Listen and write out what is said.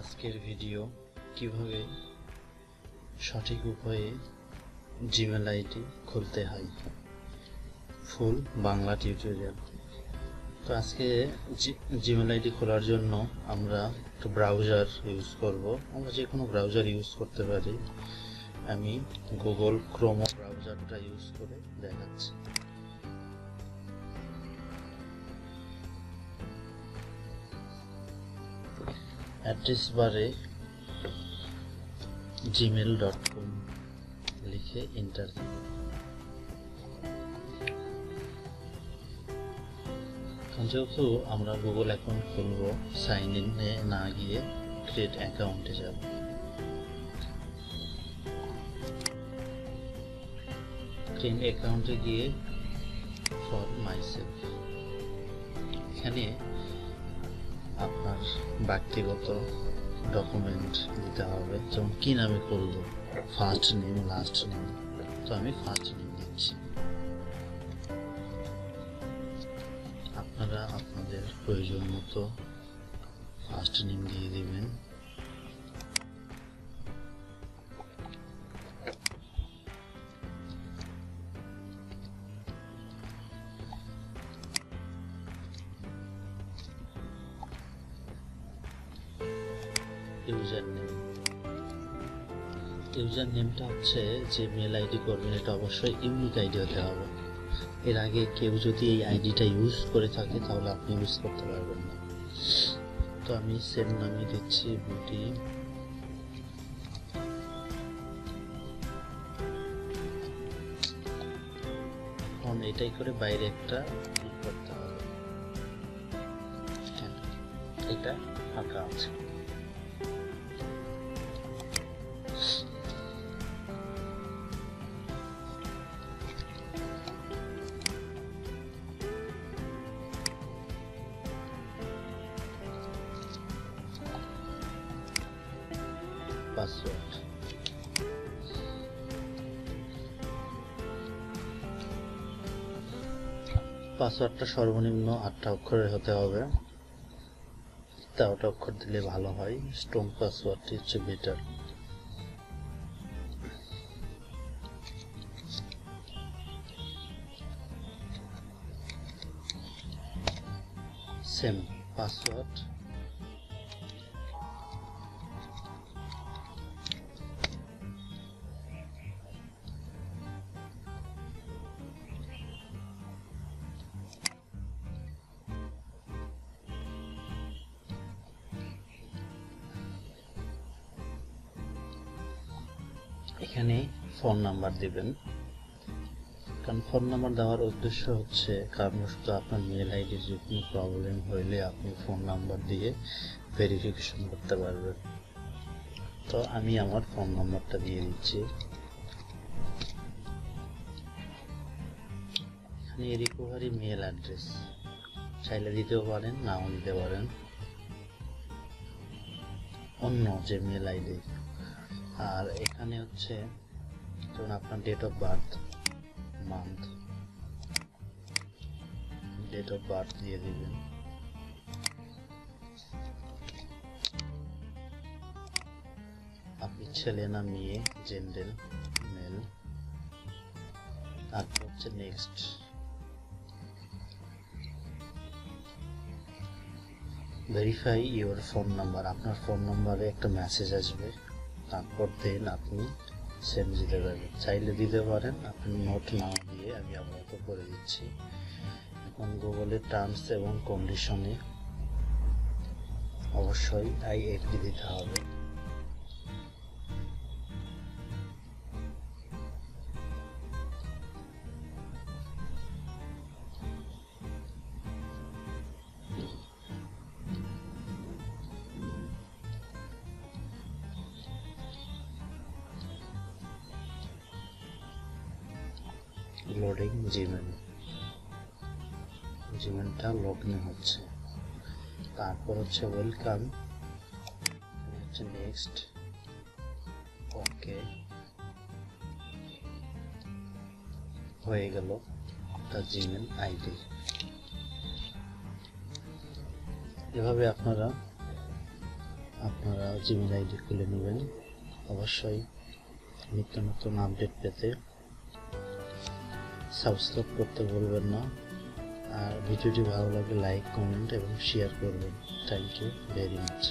আজকের ভিডিও কিভাবে সঠিক উপায়ে জিমেল আইডি খুলতে হয়, ফুল বাংলা টিউটোরিয়াল। তো আজকে জিমেল আইডি খোলার জন্য আমরা একটা ব্রাউজার ইউজ করব। আমরা যে কোনো ব্রাউজার ইউজ করতে পারি। আমি গুগল ক্রোম ব্রাউজারটা ইউজ করে দেখাচ্ছি। অ্যাড্রেস বারে gmail.com লিখে এন্টার দিন। যেহেতু আমরা গুগল অ্যাকাউন্ট খুলব, সাইন ইনে না গিয়ে ক্রিয়েট অ্যাকাউন্টে যাব। ক্রিয়েট অ্যাকাউন্টে গিয়ে ফর মাইসেলফ, এখানে আপনার ব্যক্তিগত ডকুমেন্ট দিতে হবে, যেমন কি নামে করব, ফার্স্ট নেম লাস্ট নেম। তো আমি ফার্স্ট নেম দিচ্ছি। আপনারা আপনাদের প্রয়োজন মতো ফার্স্ট নেম দিয়ে দিবেন। ইউজার নেমটা হচ্ছে যে মেল আইডি করবেন, এটা অবশ্যই ইউনিক আইডি হতে হবে। এর আগে কেউ যদি এই আইডিটা ইউজ করে থাকে তাহলে আপনি ইউজ করতে পারবেন না। তো আমি সেম নামে দিচ্ছি বিউটি। এখন এটাই করে বাইরে একটা ক্লিক করতে হবে। এটা ফাঁকা আছে। পাসওয়ার্ড পাসওয়ার্ডটা সর্বনিম্ন 8টা অক্ষরের হতে হবে। 13টা অক্ষর দিলে ভালো হয়। স্ট্রং পাসওয়ার্ডটি হচ্ছে বেটার। Same password. এখানে ফোন নাম্বার দিবেন, কারণ ফোন নাম্বার দেওয়ার উদ্দেশ্য হচ্ছে কারণবশত আপনার মেল আইডির যে কোনো প্রবলেম হইলে আপনি ফোন নাম্বার দিয়ে ভেরিফিকেশন করতে পারবেন। তো আমি আমার ফোন নাম্বারটা দিয়ে দিচ্ছি। এখানে রিকভারি মেল অ্যাড্রেস চাইলে দিতেও পারেন, নাও দিতে পারেন, অন্য যে মেল আইডি। আর এখানে হচ্ছে যেমন আপনার date of birth, month, date of birth দিয়ে দিবেন। আপনি ছেলে না মেয়ে, জেন্ডার মেল। তারপর হচ্ছে next. Verify your phone number, আপনার ফোন নাম্বারে একটা মেসেজ আসবে, তারপর দেন আপনি সেন্ড দিতে পারবেন। চাইলে দিতে পারেন, আপনি নোট না দিয়ে আমি আপাতত করে দিচ্ছি। এখন গুগলের টার্মস এবং কন্ডিশনে অবশ্যই আই এগ্রি দিতে হবে। লোডিং জিমেলটা লগইন হচ্ছে। তারপর হচ্ছে ওয়েলকাম, হচ্ছে নেক্সট, ওকে, হয়ে গেল তার জিমেল আইডি। এভাবে আপনারা আপনারা জিমেল আইডি খুলে নেবেন। অবশ্যই নিত্য নতুন আপডেট পেতে সাবস্ক্রাইব করতে ভুলবেন না। আর ভিডিওটি ভালো লাগলে লাইক, কমেন্ট এবং শেয়ার করবেন। Thank you very much.